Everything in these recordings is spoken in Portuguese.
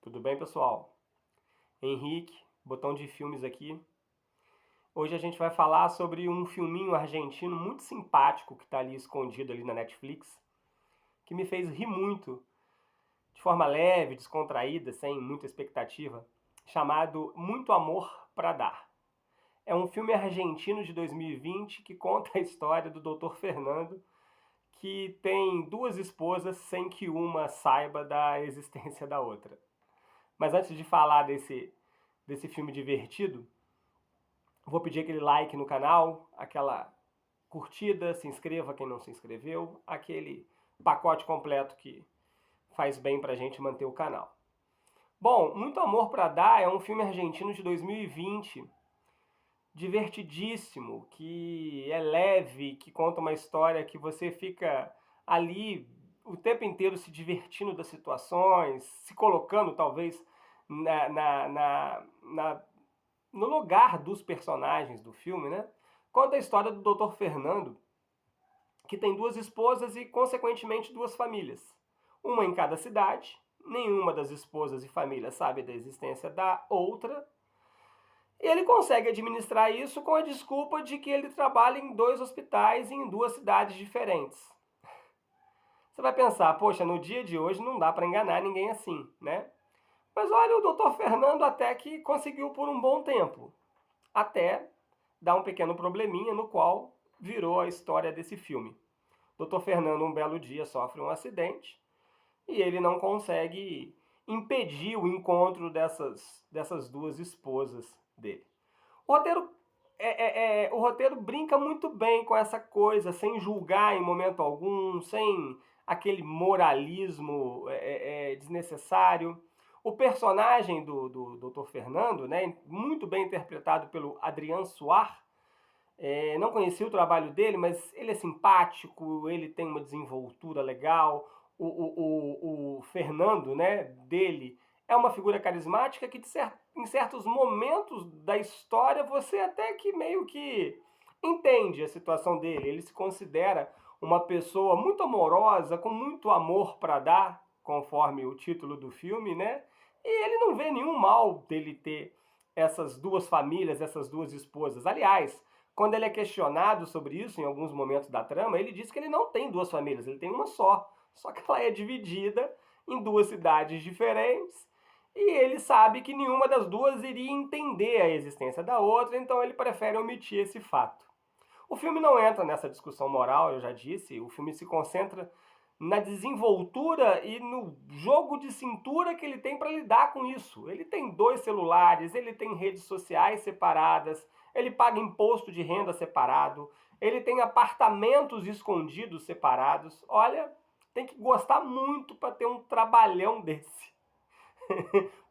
Tudo bem, pessoal? Henrique, botão de filmes aqui. Hoje a gente vai falar sobre um filminho argentino muito simpático que está ali escondido ali na Netflix, que me fez rir muito, de forma leve, descontraída, sem muita expectativa, chamado Muito Amor pra Dar. É um filme argentino de 2020 que conta a história do Dr. Fernando, que tem duas esposas sem que uma saiba da existência da outra. Mas antes de falar desse filme divertido, vou pedir aquele like no canal, aquela curtida, se inscreva quem não se inscreveu, aquele pacote completo que faz bem pra gente manter o canal. Bom, Muito Amor pra Dar é um filme argentino de 2020, divertidíssimo, que é leve, que conta uma história que você fica ali o tempo inteiro se divertindo das situações, se colocando talvez no lugar dos personagens do filme, né? Conta a história do Dr. Fernando, que tem duas esposas e, consequentemente, duas famílias. Uma em cada cidade, nenhuma das esposas e famílias sabe da existência da outra. E ele consegue administrar isso com a desculpa de que ele trabalha em dois hospitais e em duas cidades diferentes. Você vai pensar, poxa, no dia de hoje não dá para enganar ninguém assim, né? Mas olha, o Dr. Fernando até que conseguiu por um bom tempo. Até dar um pequeno probleminha no qual virou a história desse filme. Dr. Fernando, um belo dia, sofre um acidente e ele não consegue impedir o encontro dessas duas esposas dele. O roteiro, o roteiro brinca muito bem com essa coisa, sem julgar em momento algum, sem aquele moralismo desnecessário. O personagem do Dr. Fernando, né, muito bem interpretado pelo Adrián Suar, não conheci o trabalho dele, mas ele é simpático, ele tem uma desenvoltura legal. O Fernando, né, dele, é uma figura carismática que em certos momentos da história você até que meio que entende a situação dele. Ele se considera uma pessoa muito amorosa, com muito amor para dar, conforme o título do filme, né? E ele não vê nenhum mal dele ter essas duas famílias, essas duas esposas. Aliás, quando ele é questionado sobre isso em alguns momentos da trama, ele diz que ele não tem duas famílias, ele tem uma só. Só que ela é dividida em duas cidades diferentes e ele sabe que nenhuma das duas iria entender a existência da outra, então ele prefere omitir esse fato. O filme não entra nessa discussão moral, eu já disse, o filme se concentra na desenvoltura e no jogo de cintura que ele tem para lidar com isso. Ele tem dois celulares, ele tem redes sociais separadas, ele paga imposto de renda separado, ele tem apartamentos escondidos separados. Olha, tem que gostar muito para ter um trabalhão desse.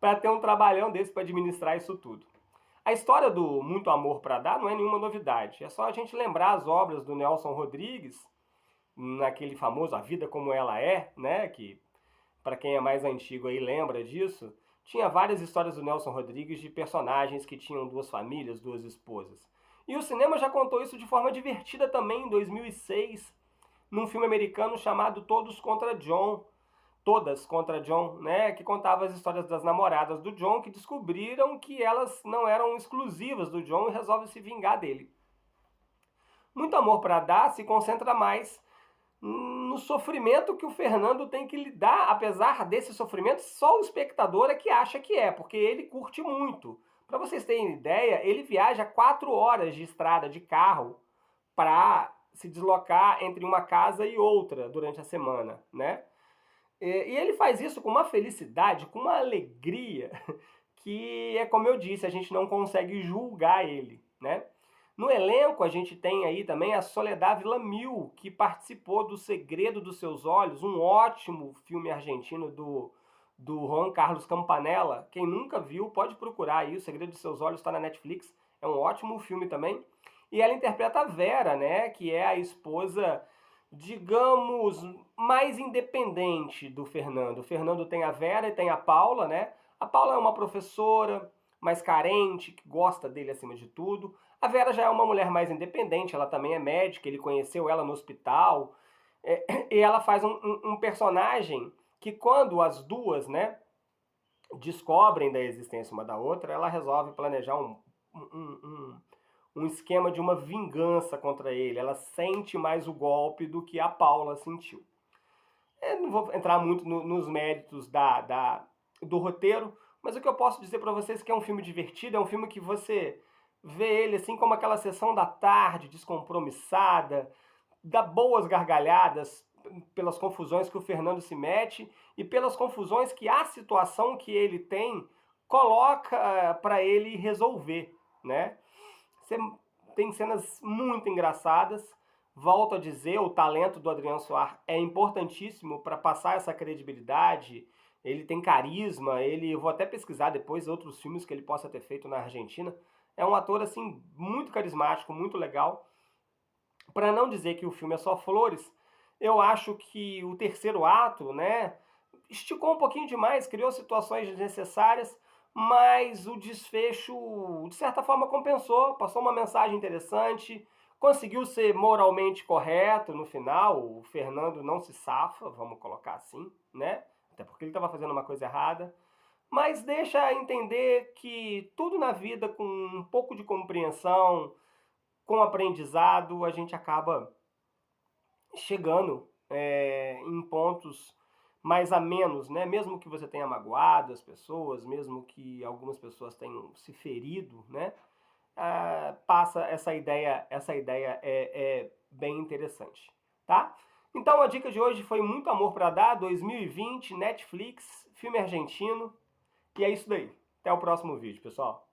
Para ter um trabalhão desse para administrar isso tudo. A história do Muito Amor para Dar não é nenhuma novidade. É só a gente lembrar as obras do Nelson Rodrigues, naquele famoso A Vida Como Ela É, né? Que para quem é mais antigo aí lembra disso. Tinha várias histórias do Nelson Rodrigues de personagens que tinham duas famílias, duas esposas. E o cinema já contou isso de forma divertida também em 2006, num filme americano chamado Todas contra John, né, que contava as histórias das namoradas do John que descobriram que elas não eram exclusivas do John e resolvem se vingar dele. Muito Amor para Dar se concentra mais no sofrimento que o Fernando tem que lidar. Apesar desse sofrimento, só o espectador é que acha que é, porque ele curte muito. Para vocês terem ideia, ele viaja 4 horas de estrada de carro para se deslocar entre uma casa e outra durante a semana, né? E ele faz isso com uma felicidade, com uma alegria, que é como eu disse, a gente não consegue julgar ele, né? No elenco a gente tem aí também a Soledad Villamil, que participou do Segredo dos Seus Olhos, um ótimo filme argentino do Juan Carlos Campanella. Quem nunca viu pode procurar aí, O Segredo dos Seus Olhos está na Netflix, é um ótimo filme também. E ela interpreta a Vera, né, que é a esposa, digamos, mais independente do Fernando. O Fernando tem a Vera e tem a Paula, né? A Paula é uma professora mais carente, que gosta dele acima de tudo. A Vera já é uma mulher mais independente, ela também é médica, ele conheceu ela no hospital. E ela faz um personagem que quando as duas, né, descobrem da existência uma da outra, ela resolve planejar um esquema de uma vingança contra ele. Ela sente mais o golpe do que a Paula sentiu. Eu não vou entrar muito nos méritos do roteiro, mas o que eu posso dizer para vocês é que é um filme divertido, é um filme que você vê ele assim como aquela sessão da tarde, descompromissada, dá boas gargalhadas pelas confusões que o Fernando se mete e pelas confusões que a situação que ele tem coloca para ele resolver, né? Você tem cenas muito engraçadas. Volto a dizer, o talento do Adriano Suar é importantíssimo para passar essa credibilidade. Ele tem carisma, eu vou até pesquisar depois outros filmes que ele possa ter feito na Argentina. É um ator assim muito carismático, muito legal. Para não dizer que o filme é só flores, eu acho que o terceiro ato, né, esticou um pouquinho demais, criou situações desnecessárias, mas o desfecho, de certa forma, compensou, passou uma mensagem interessante, conseguiu ser moralmente correto no final, o Fernando não se safa, vamos colocar assim, né? Até porque ele estava fazendo uma coisa errada, mas deixa entender que tudo na vida, com um pouco de compreensão, com aprendizado, a gente acaba chegando em pontos mais a menos, né? Mesmo que você tenha magoado as pessoas, mesmo que algumas pessoas tenham se ferido, né? Passa essa ideia é bem interessante, tá? Então a dica de hoje foi Muito Amor para Dar, 2020, Netflix, filme argentino, e é isso daí. Até o próximo vídeo, pessoal.